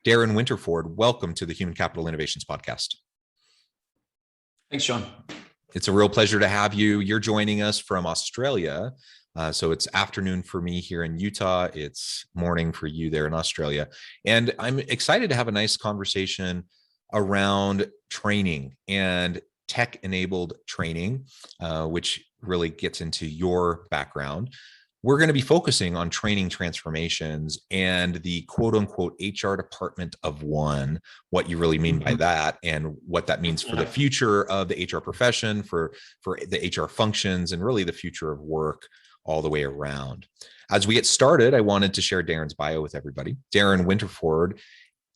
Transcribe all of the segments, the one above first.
Darren Winterford, welcome to the Human Capital Innovations Podcast. Thanks, Sean. It's a real pleasure to have you. You're joining us from Australia. So it's afternoon for me here in Utah. It's morning for you there in Australia. And I'm excited to have a nice conversation around training and tech-enabled training, which really gets into your background. We're going to be focusing on training transformations and the quote unquote HR department of one, what you really mean by that and what that means for the future of the HR profession, for the HR functions, and really the future of work all the way around. As we get started, I wanted to share Darren's bio with everybody. Darren Winterford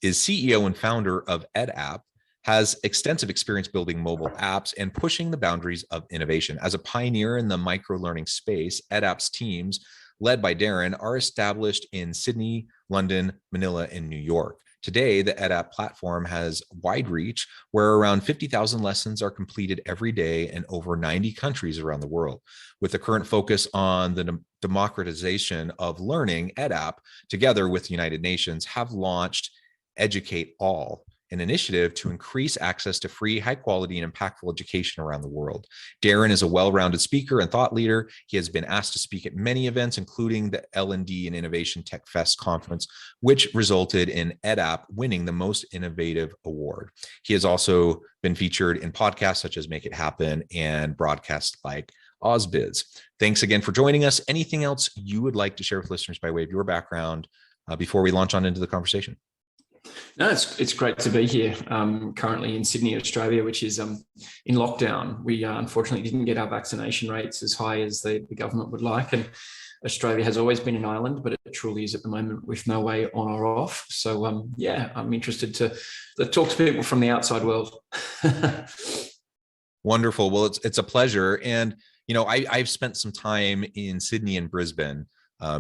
is CEO and founder of EdApp, has extensive experience building mobile apps and pushing the boundaries of innovation. As a pioneer in the micro-learning space, EdApp's teams, led by Darren, are established in Sydney, London, Manila, and New York. Today, the EdApp platform has wide reach, where around 50,000 lessons are completed every day in over 90 countries around the world. With the current focus on the democratization of learning, EdApp, together with the United Nations, have launched Educate All, an initiative to increase access to free, high quality, and impactful education around the world. Darren is a well-rounded speaker and thought leader. He has been asked to speak at many events, including the L&D and Innovation Tech Fest conference, which resulted in EdApp winning the Most Innovative Award. He has also been featured in podcasts such as Make It Happen and broadcasts like OzBiz. Thanks again for joining us. Anything else you would like to share with listeners by way of your background before we launch on into the conversation? No, it's great to be here. Currently in Sydney, Australia, which is in lockdown. We unfortunately didn't get our vaccination rates as high as the government would like. And Australia has always been an island, but it truly is at the moment with no way on or off. So I'm interested to talk to people from the outside world. Wonderful. Well, it's a pleasure. And, I've spent some time in Sydney and Brisbane,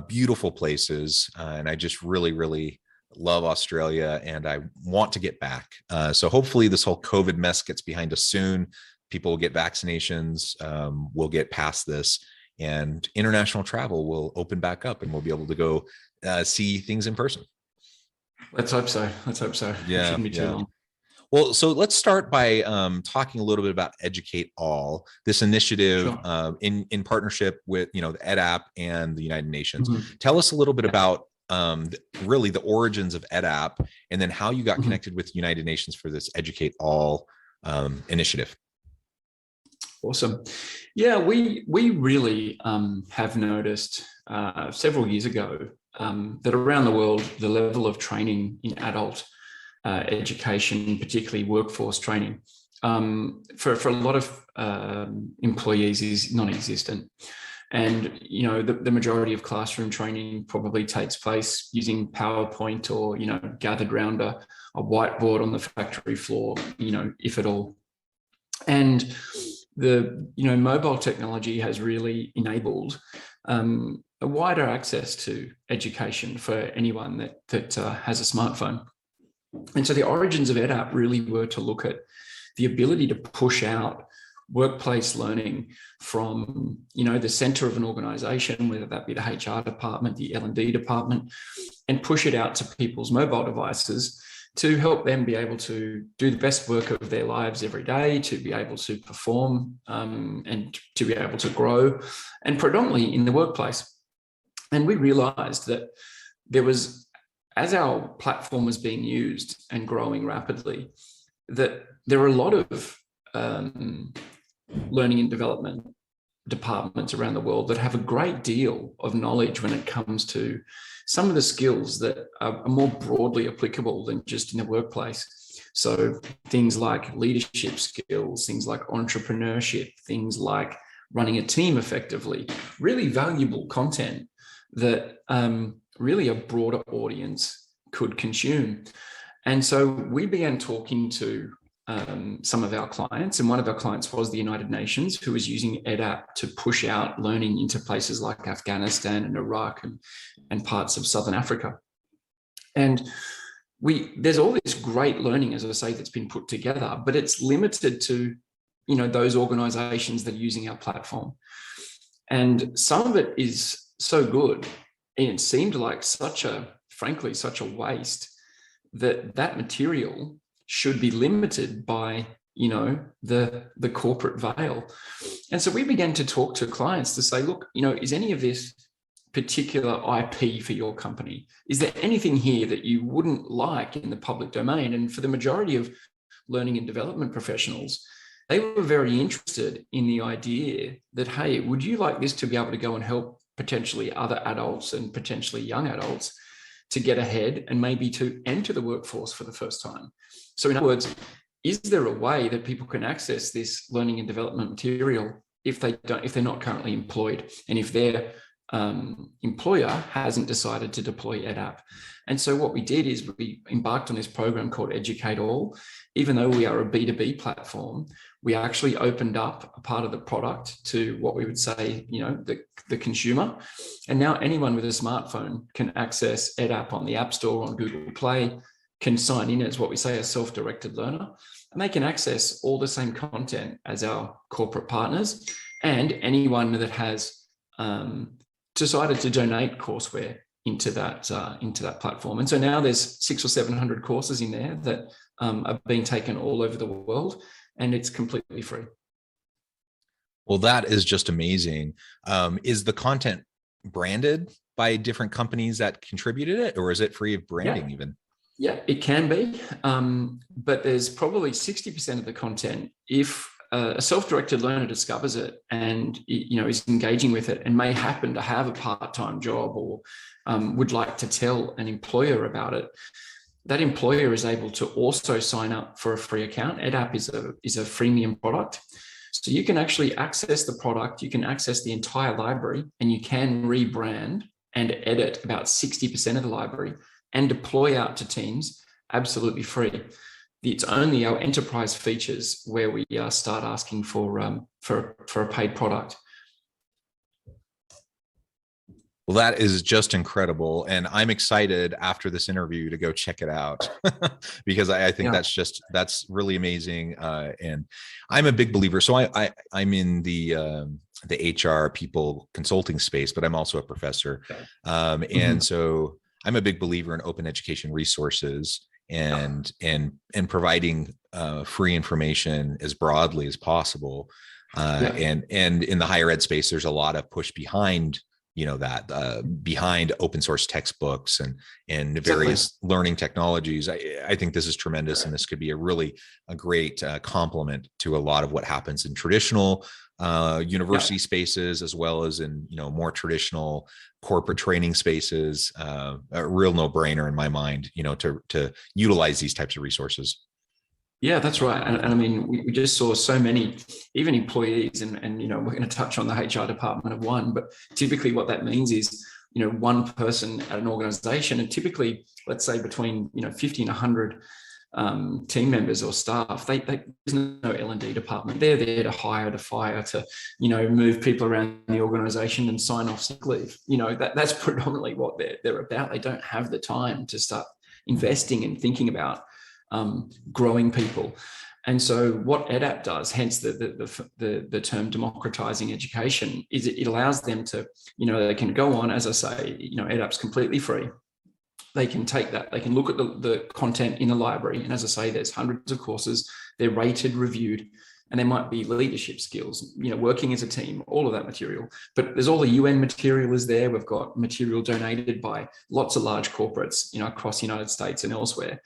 beautiful places. And I just really love Australia and I want to get back. So hopefully this whole COVID mess gets behind us soon. People will get vaccinations. We'll get past this and international travel will open back up and we'll be able to go see things in person. Let's hope so. Yeah. It shouldn't be too long. Well, so let's start by talking a little bit about Educate All, this initiative in partnership with, the EdApp and the United Nations. Tell us a little bit about really the origins of EdApp and then how you got connected with United Nations for this Educate All initiative. Awesome. Yeah, we really have noticed several years ago that around the world, the level of training in adult education, particularly workforce training, for a lot of employees is non-existent. And, the majority of classroom training probably takes place using PowerPoint or, gathered around a whiteboard on the factory floor, if at all. And the, mobile technology has really enabled a wider access to education for anyone that has a smartphone. And so the origins of EdApp really were to look at the ability to push out workplace learning from, the center of an organization, whether that be the HR department, the L&D department, and push it out to people's mobile devices to help them be able to do the best work of their lives every day, to be able to perform and to be able to grow, and predominantly in the workplace. And we realized that as our platform was being used and growing rapidly, that there were a lot of learning and development departments around the world that have a great deal of knowledge when it comes to some of the skills that are more broadly applicable than just in the workplace. So things like leadership skills, things like entrepreneurship, things like running a team effectively, really valuable content that really a broader audience could consume. And so we began talking to some of our clients, and one of our clients was the United Nations, who was using EdApp to push out learning into places like Afghanistan and Iraq and parts of Southern Africa. And there's all this great learning, as I say, that's been put together, but it's limited to, those organizations that are using our platform. And some of it is so good, and it seemed like such a waste that material should be limited by, you know, the corporate veil. And so we began to talk to clients to say, look, you know, is any of this particular IP for your company? Is there anything here that you wouldn't like in the public domain? And for the majority of learning and development professionals, they were very interested in the idea that, hey, would you like this to be able to go and help potentially other adults and potentially young adults to get ahead and maybe to enter the workforce for the first time? So in other words, is there a way that people can access this learning and development material if they're not currently employed, and if their employer hasn't decided to deploy EdApp? And so what we did is we embarked on this program called Educate All. Even though we are a B2B platform, we actually opened up a part of the product to what we would say, you know, the consumer. And now anyone with a smartphone can access EdApp on the App Store, on Google Play, can sign in as what we say a self-directed learner, and they can access all the same content as our corporate partners and anyone that has decided to donate courseware into that platform. And so now there's 600 or 700 courses in there that are being taken all over the world, and it's completely free. Well, that is just amazing. Is the content branded by different companies that contributed it, or is it free of branding even? Yeah, it can be. But there's probably 60% of the content, if a self-directed learner discovers it and, you know, is engaging with it and may happen to have a part-time job or would like to tell an employer about it, that employer is able to also sign up for a free account. EdApp is a freemium product. So you can actually access the product, you can access the entire library, and you can rebrand and edit about 60% of the library and deploy out to teams absolutely free. It's only our enterprise features where we start asking for a paid product. Well, that is just incredible. And I'm excited after this interview to go check it out because I think that's really amazing. And I'm a big believer. So I'm in the HR people consulting space, but I'm also a professor. And so I'm a big believer in open education resources and providing free information as broadly as possible. And in the higher ed space, there's a lot of push behind, you know, that behind open source textbooks and various learning technologies. I think this is tremendous, and this could be a great complement to a lot of what happens in traditional university spaces, as well as in, you know, more traditional corporate training spaces. A real no-brainer in my mind, you know, to utilize these types of resources. Yeah, that's right. And I mean, we just saw so many, even employees, and, you know, we're going to touch on the HR department of one, but typically what that means is, you know, one person at an organization, and typically, let's say between, you know, 50 and 100 team members or staff, there's no L&D department. They're there to hire, to fire, to, you know, move people around the organization and sign off sick leave. You know, that's predominantly what they're about. They don't have the time to start investing and thinking about growing people. And so what EdApp does, hence the term democratizing education, is it allows them to, you know, they can go on, as I say, you know, EdApp's completely free. They can take that, they can look at the content in the library. And as I say, there's hundreds of courses, they're rated, reviewed, and there might be leadership skills, you know, working as a team, all of that material. But there's all the UN material is there. We've got material donated by lots of large corporates, you know, across the United States and elsewhere.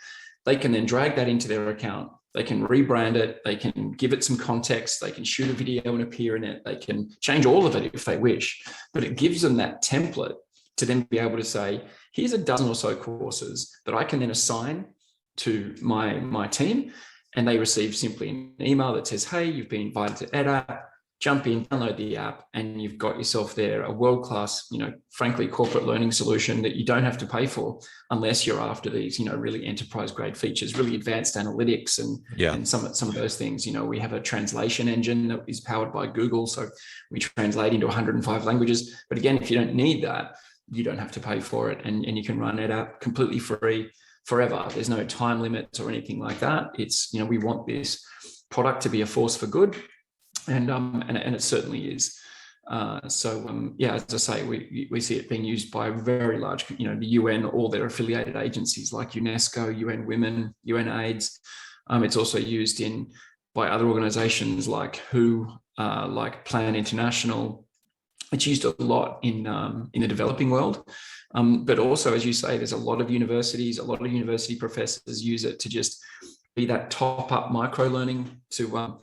They can then drag that into their account. They can rebrand it. They can give it some context. They can shoot a video and appear in it. They can change all of it if they wish, but it gives them that template to then be able to say, here's a dozen or so courses that I can then assign to my team. And they receive simply an email that says, hey, you've been invited to EdApp, jump in, download the app, and you've got yourself there a world-class, you know, frankly, corporate learning solution that you don't have to pay for unless you're after these, you know, really enterprise-grade features, really advanced analytics and some of those things. You know, we have a translation engine that is powered by Google, so we translate into 105 languages. But again, if you don't need that, you don't have to pay for it, and you can run EdApp completely free forever. There's no time limits or anything like that. It's, you know, we want this product to be a force for good. And it certainly is. Yeah, as I say, we see it being used by very large, the UN, all their affiliated agencies like UNESCO, UN Women, UN AIDS. It's also used by other organizations like WHO, like Plan International. It's used a lot in the developing world. But also, as you say, there's a lot of universities, a lot of university professors use it to just be that top-up micro-learning to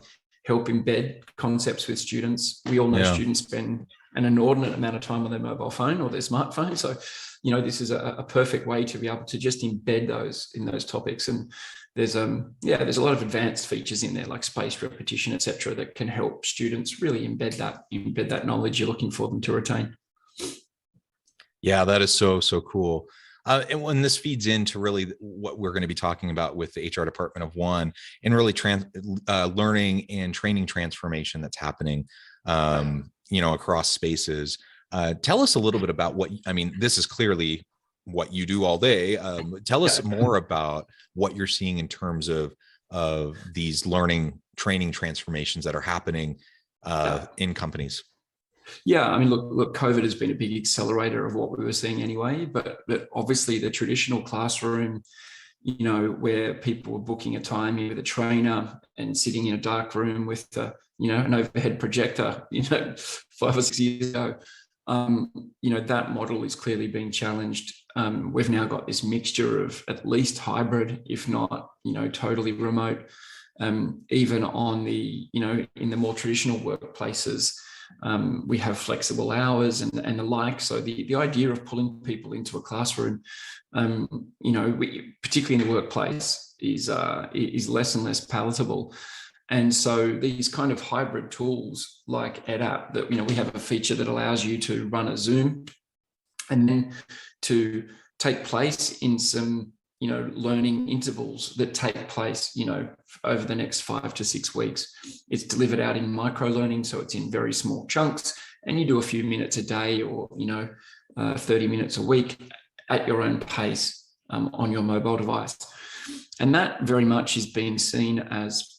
help embed concepts with students. We all know students spend an inordinate amount of time on their mobile phone or their smartphone. So, this is a perfect way to be able to just embed those in those topics. And there's a lot of advanced features in there like spaced repetition, etc., that can help students really embed that knowledge you're looking for them to retain. Yeah, that is so cool. And when this feeds into really what we're going to be talking about with the HR department of one, and really learning and training transformation that's happening, across spaces. Tell us a little bit about this is clearly what you do all day. Tell us more about what you're seeing in terms of these learning training transformations that are happening in companies. Yeah, look, COVID has been a big accelerator of what we were seeing anyway, but obviously the traditional classroom, where people were booking a time with a trainer and sitting in a dark room with an overhead projector, 5 or 6 years ago, that model is clearly being challenged. We've now got this mixture of at least hybrid, if not, totally remote, even on in the more traditional workplaces. We have flexible hours and the like. So the idea of pulling people into a classroom, particularly in the workplace, is less and less palatable. And so these kind of hybrid tools like EdApp, that we have a feature that allows you to run a Zoom and then to take place in some learning intervals that take place, over the next 5 to 6 weeks. It's delivered out in micro learning, so it's in very small chunks, and you do a few minutes a day or 30 minutes a week at your own pace on your mobile device. And that very much is being seen as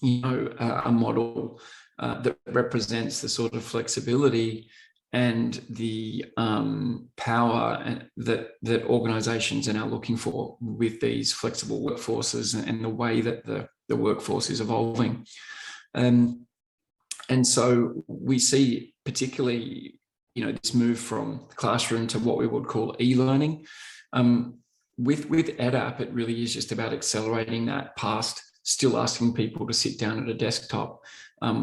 a model that represents the sort of flexibility and the power that organizations are now looking for with these flexible workforces and the way that the workforce is evolving. And so we see particularly, this move from the classroom to what we would call e-learning. With EdApp, it really is just about accelerating that past still asking people to sit down at a desktop,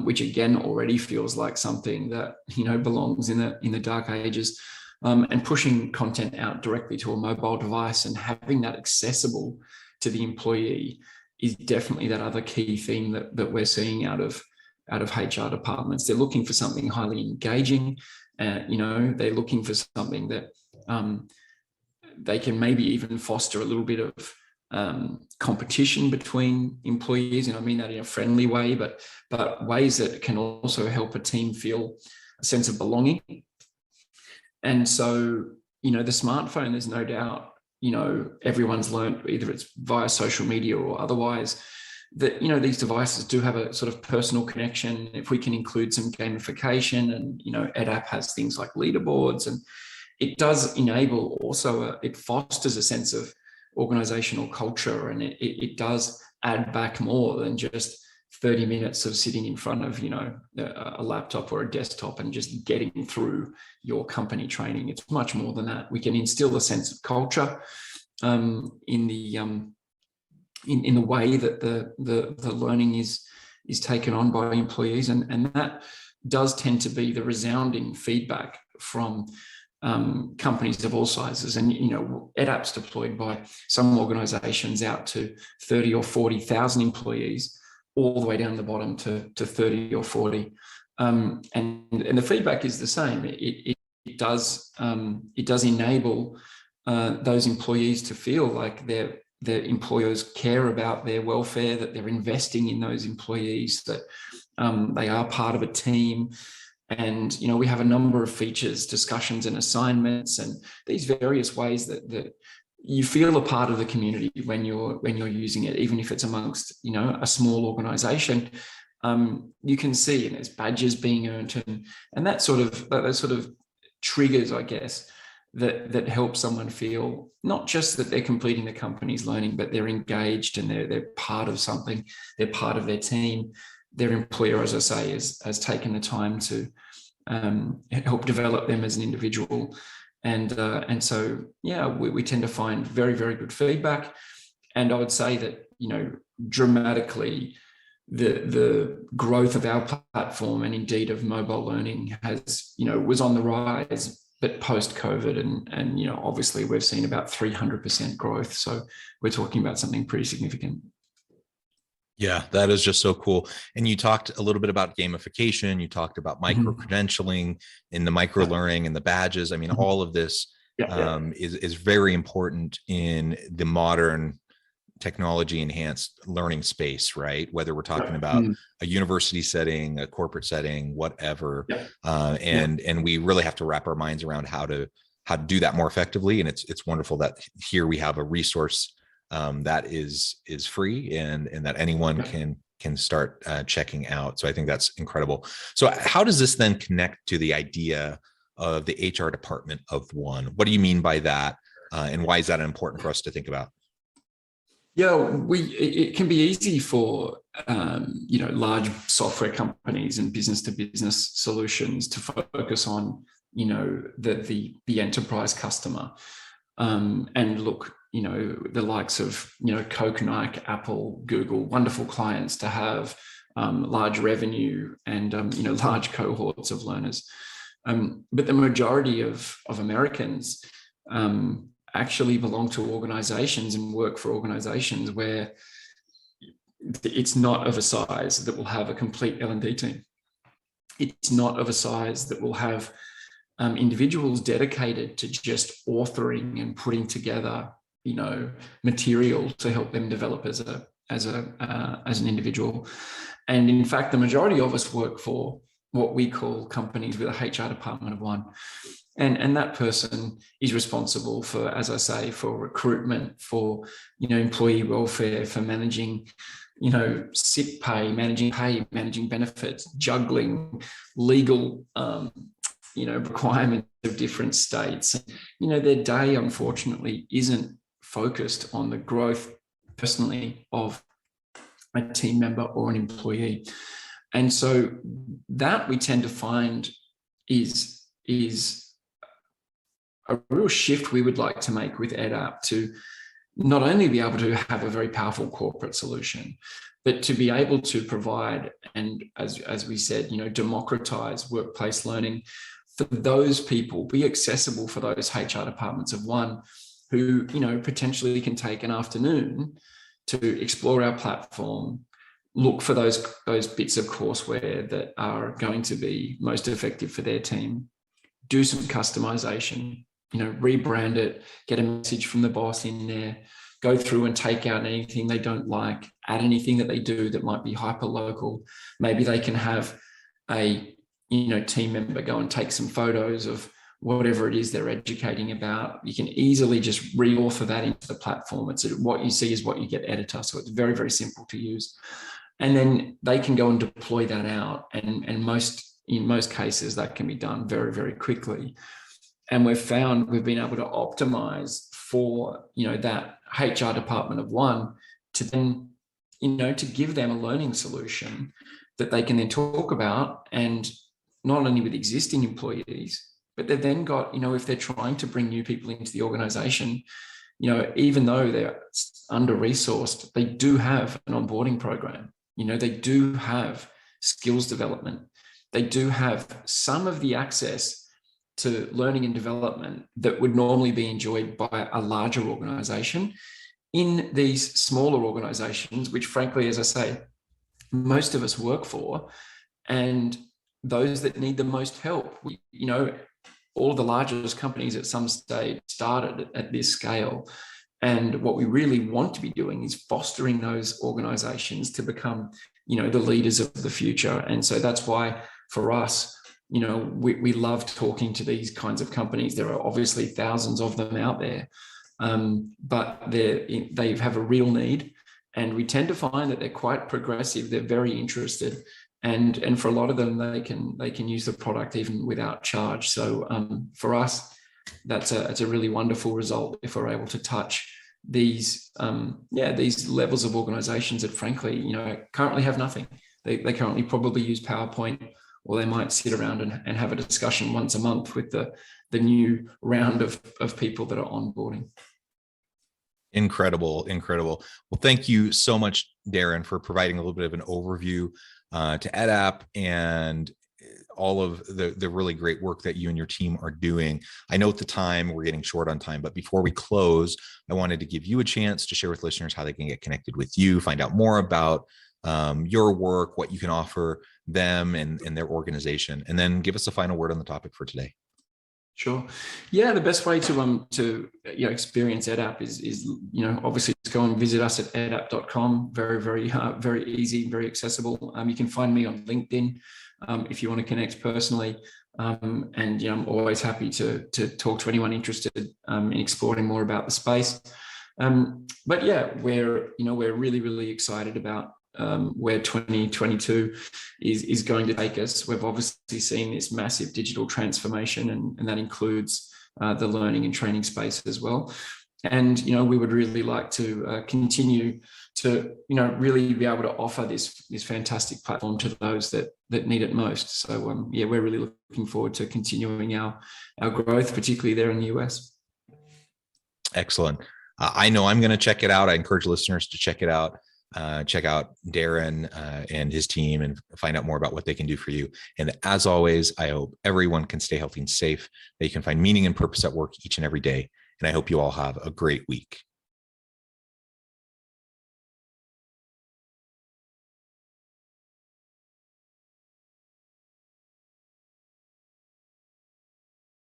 which again already feels like something that belongs in the dark ages, and pushing content out directly to a mobile device and having that accessible to the employee is definitely that other key theme that we're seeing out of HR departments. They're looking for something highly engaging. They're looking for something that they can maybe even foster a little bit of competition between employees, and I mean that in a friendly way, but ways that can also help a team feel a sense of belonging. And so, the smartphone, there's no doubt, everyone's learned, either it's via social media or otherwise, that, these devices do have a sort of personal connection. If we can include some gamification, and, EdApp has things like leaderboards, and it does enable also, it fosters a sense of organizational culture, and it does add back more than just 30 minutes of sitting in front of a laptop or a desktop and just getting through your company training. It's much more than that. We can instill a sense of culture in the way that the learning is taken on by employees, and that does tend to be the resounding feedback from companies of all sizes. And EdApp's deployed by some organizations out to 30 or 40,000 employees, all the way down the bottom to 30 or 40. And the feedback is the same. It does enable those employees to feel like their employers care about their welfare, that they're investing in those employees, that they are part of a team. And, we have a number of features, discussions and assignments, and these various ways that you feel a part of the community when you're using it, even if it's amongst, a small organization. you can see, and there's badges being earned, and that sort of triggers, I guess, that help someone feel not just that they're completing the company's learning, but they're engaged and they're part of something, they're part of their team. Their employer, as I say, has taken the time to help develop them as an individual. And so, yeah, we tend to find very, very good feedback. And I would say that, dramatically, the growth of our platform and indeed of mobile learning was on the rise, but post-COVID, and obviously we've seen about 300% growth. So we're talking about something pretty significant. Yeah, that is just so cool. And you talked a little bit about gamification. You talked about micro-credentialing and the micro-learning and the badges. I mean, all of this is very important in the modern technology enhanced learning space, right? Whether we're talking about a university setting, a corporate setting, whatever. And we really have to wrap our minds around how to do that more effectively. And it's wonderful that here we have a resource that is free and that anyone can start checking out. So I think that's incredible. So how does this then connect to the idea of the HR department of one? What do you mean by that? And why is that important for us to think about? Yeah, it can be easy for large software companies and business to business solutions to focus on the enterprise customer, and look, the likes of Coke, Nike, Apple, Google, wonderful clients to have, large revenue and large cohorts of learners, but the majority of Americans actually belong to organizations and work for organizations where it's not of a size that will have a complete L&D team. It's not of a size that will have individuals dedicated to just authoring and putting together, material to help them develop as an individual. And in fact, the majority of us work for what we call companies with a HR department of one. And that person is responsible for, as I say, for recruitment, for, employee welfare, for managing, sick pay, managing benefits, juggling legal, requirements of different states. Their day, unfortunately, isn't focused on the growth personally of a team member or an employee. And so that we tend to find is a real shift we would like to make with EdApp, to not only be able to have a very powerful corporate solution, but to be able to provide, and as we said, democratize workplace learning for those people, be accessible for those HR departments of one who, potentially can take an afternoon to explore our platform, look for those bits of courseware that are going to be most effective for their team, do some customization, rebrand it, get a message from the boss in there, go through and take out anything they don't like, add anything that they do that might be hyper local. Maybe they can have a team member go and take some photos of whatever it is they're educating about. You can easily just re-author that into the platform. It's what you see is what you get editor. So it's very, very simple to use. And then they can go and deploy that out. And in most cases, that can be done very, very quickly. And we've been able to optimize for, that HR department of one to then, to give them a learning solution that they can then talk about, and not only with existing employees, but they've then got, if they're trying to bring new people into the organization, even though they're under-resourced, they do have an onboarding program. They do have skills development. They do have some of the access to learning and development that would normally be enjoyed by a larger organization. In these smaller organizations, which frankly, as I say, most of us work for, and those that need the most help, all of the largest companies at some stage started at this scale. And what we really want to be doing is fostering those organizations to become, the leaders of the future. And so that's why for us, we love talking to these kinds of companies. There are obviously thousands of them out there, but they have a real need. And we tend to find that they're quite progressive. They're very interested. And for a lot of them, they can use the product even without charge. So for us, that's a really wonderful result if we're able to touch these these levels of organizations that frankly, currently have nothing. They currently probably use PowerPoint, or they might sit around and have a discussion once a month with the new round of people that are onboarding. Incredible. Well, thank you so much, Darren, for providing a little bit of an overview to EdApp and all of the really great work that you and your team are doing. I know at the time we're getting short on time, but before we close, I wanted to give you a chance to share with listeners how they can get connected with you, find out more about your work, what you can offer them and their organization, and then give us a final word on the topic for today. Sure. Yeah, the best way to experience EdApp is obviously just go and visit us at edapp.com. Very easy, very accessible. You can find me on LinkedIn if you want to connect personally. And I'm always happy to talk to anyone interested in exploring more about the space. But yeah, we're really excited about where 2022 is going to take us. We've obviously seen this massive digital transformation, and that includes the learning and training space as well. And we would really like to continue to really be able to offer this fantastic platform to those that need it most. So we're really looking forward to continuing our growth, particularly there in the US. Excellent. I know I'm going to check it out. I encourage listeners to check it out. Check out Darren and his team and find out more about what they can do for you. And as always, I hope everyone can stay healthy and safe, that you can find meaning and purpose at work each and every day. And I hope you all have a great week.